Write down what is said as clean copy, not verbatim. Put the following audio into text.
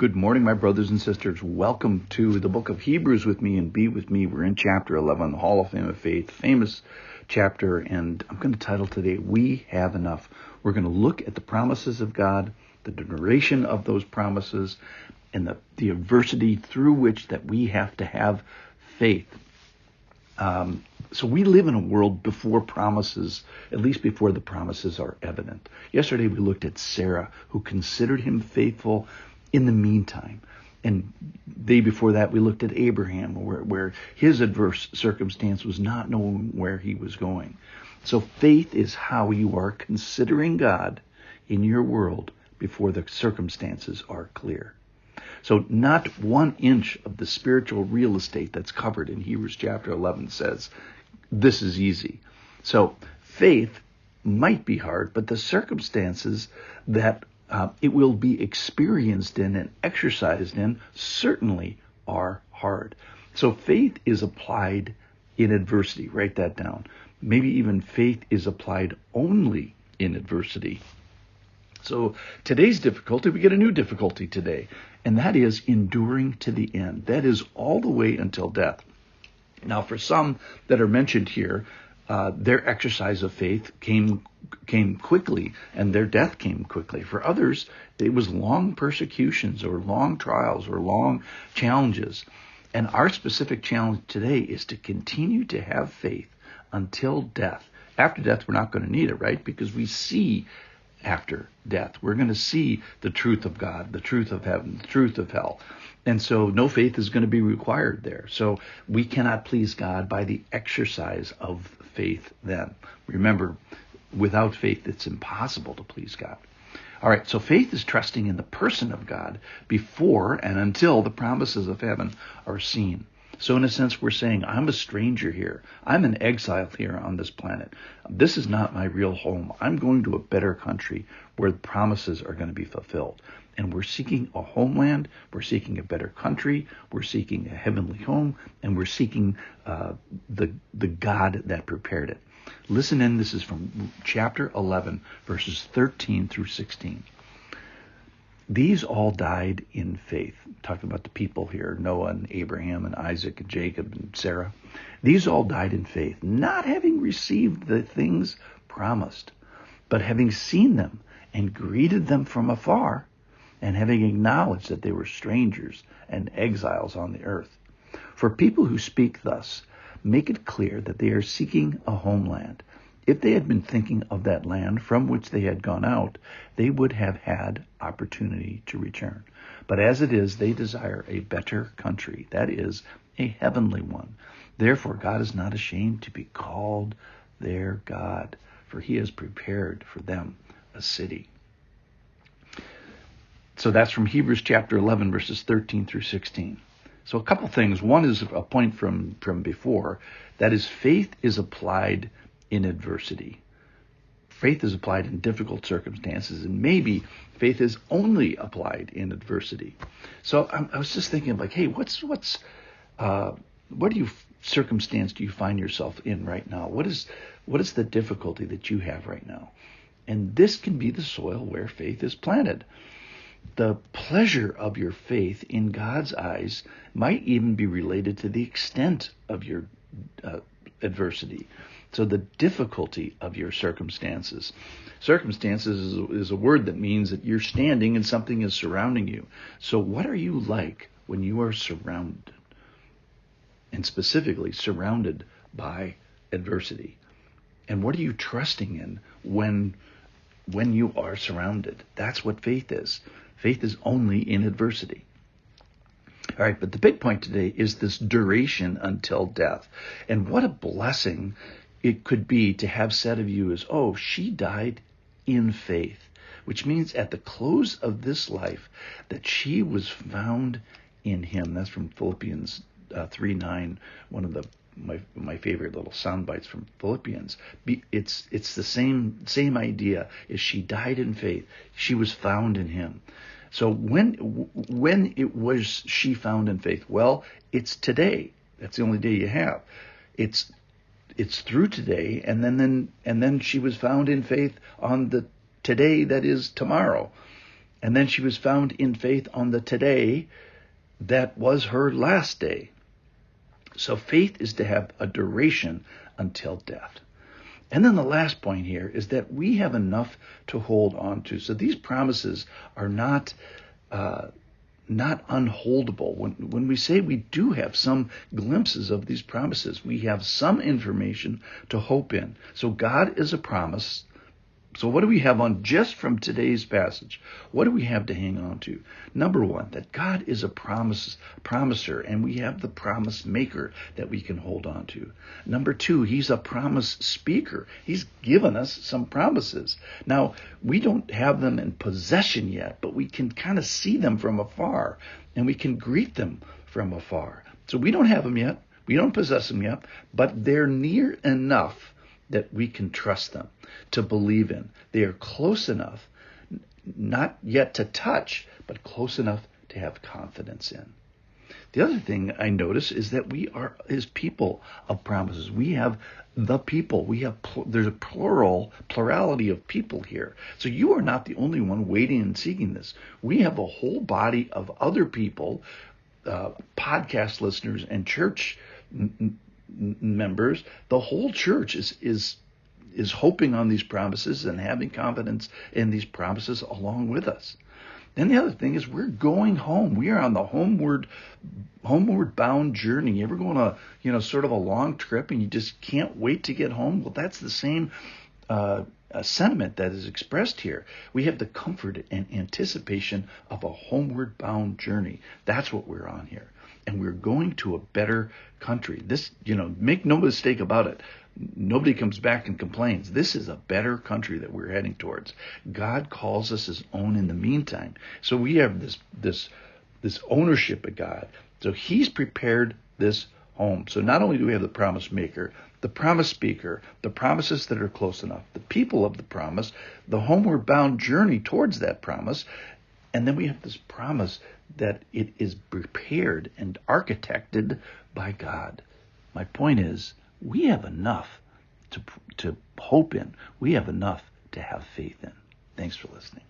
Good morning, my brothers and sisters. Welcome to the book of Hebrews with me and be with me. We're in chapter 11, the Hall of Fame of Faith, famous chapter, and I'm going to title today, We Have Enough. We're going to look at the promises of God, the duration of those promises, and the adversity through which that we have to have faith. So we live in a world before promises, at least before the promises are evident. Yesterday we looked at Sarah, who considered him faithful in the meantime. And the day before that we looked at Abraham, where his adverse circumstance was not knowing where he was going. So faith is how you are considering God in your world before the circumstances are clear. So not 1 inch of the spiritual real estate that's covered in Hebrews chapter 11 says, this is easy. So faith might be hard, but the circumstances that it will be experienced in and exercised in certainly are hard. So faith is applied in adversity. Write that down. Maybe even faith is applied only in adversity. So today's difficulty, we get a new difficulty today, and that is enduring to the end. That is all the way until death. Now, for some that are mentioned here, their exercise of faith came quickly, and their death came quickly. For others, it was long persecutions or long trials or long challenges. And our specific challenge today is to continue to have faith until death. After death, we're not going to need it, right? Because we see after death. We're going to see the truth of God, the truth of heaven, the truth of hell. And so no faith is going to be required there. So we cannot please God by the exercise of faith then. Remember, without faith, it's impossible to please God. All right, so faith is trusting in the person of God before and until the promises of heaven are seen. So in a sense, we're saying, I'm a stranger here. I'm an exile here on this planet. This is not my real home. I'm going to a better country where the promises are going to be fulfilled. And we're seeking a homeland. We're seeking a better country. We're seeking a heavenly home. And we're seeking the God that prepared it. Listen in. This is from chapter 11, verses 13 through 16. These all died in faith. Talking about the people here, Noah and Abraham and Isaac and Jacob and Sarah. These all died in faith, not having received the things promised, but having seen them and greeted them from afar, and having acknowledged that they were strangers and exiles on the earth. For people who speak thus make it clear that they are seeking a homeland. If they had been thinking of that land from which they had gone out, they would have had opportunity to return. But as it is, they desire a better country, that is, a heavenly one. Therefore, God is not ashamed to be called their God, for he has prepared for them a city. So that's from Hebrews chapter 11, verses 13 through 16. So a couple things. One is a point from before. That is, faith is applied in adversity. Faith is applied in difficult circumstances, and maybe faith is only applied in adversity. So I was just thinking, like, hey, what circumstance do you find yourself in right now? What is the difficulty that you have right now? And this can be the soil where faith is planted. The pleasure of your faith in God's eyes might even be related to the extent of your adversity. So the difficulty of your circumstances. Circumstances is a word that means that you're standing and something is surrounding you. So what are you like when you are surrounded? And specifically surrounded by adversity. And what are you trusting in when you are surrounded? That's what faith is. Faith is only in adversity. All right, but the big point today is this duration until death. And what a blessing it could be to have said of you is, oh, she died in faith, which means at the close of this life that she was found in him. That's from Philippians 3:9, one of my favorite little sound bites from Philippians. It's the same idea. Is she died in faith, she was found in him. So when it was she found in faith? Well, it's today. That's the only day you have. It's through today, and then she was found in faith on the today that is tomorrow. And then she was found in faith on the today that was her last day. So faith is to have a duration until death. And then the last point here is that we have enough to hold on to. So these promises are not unholdable. When we say we do have some glimpses of these promises, we have some information to hope in. So God is a promise. So what do we have on just from today's passage? What do we have to hang on to? Number one, that God is a promiser, and we have the promise maker that we can hold on to. Number two, he's a promise speaker. He's given us some promises. Now, we don't have them in possession yet, but we can kind of see them from afar, and we can greet them from afar. So we don't have them yet. We don't possess them yet, but they're near enough that we can trust them, to believe in. They are close enough, not yet to touch, but close enough to have confidence in. The other thing I notice is that we are his people of promises. We have the people. There's a plurality of people here. So you are not the only one waiting and seeking this. We have a whole body of other people, podcast listeners and church members. The whole church is hoping on these promises and having confidence in these promises along with us. Then the other thing is we're going home. We are on the homeward bound journey. You ever go on a sort of a long trip and you just can't wait to get home? Well, that's the same sentiment that is expressed here. We have the comfort and anticipation of a homeward bound journey. That's what we're on here. And we're going to a better country. This, make no mistake about it. Nobody comes back and complains. This is a better country that we're heading towards. God calls us his own in the meantime. So we have this ownership of God. So he's prepared this home. So not only do we have the promise maker, the promise speaker, the promises that are close enough, the people of the promise, the homeward bound journey towards that promise, and then we have this promise that it is prepared and architected by God. My point is, we have enough to hope in. We have enough to have faith in. Thanks for listening.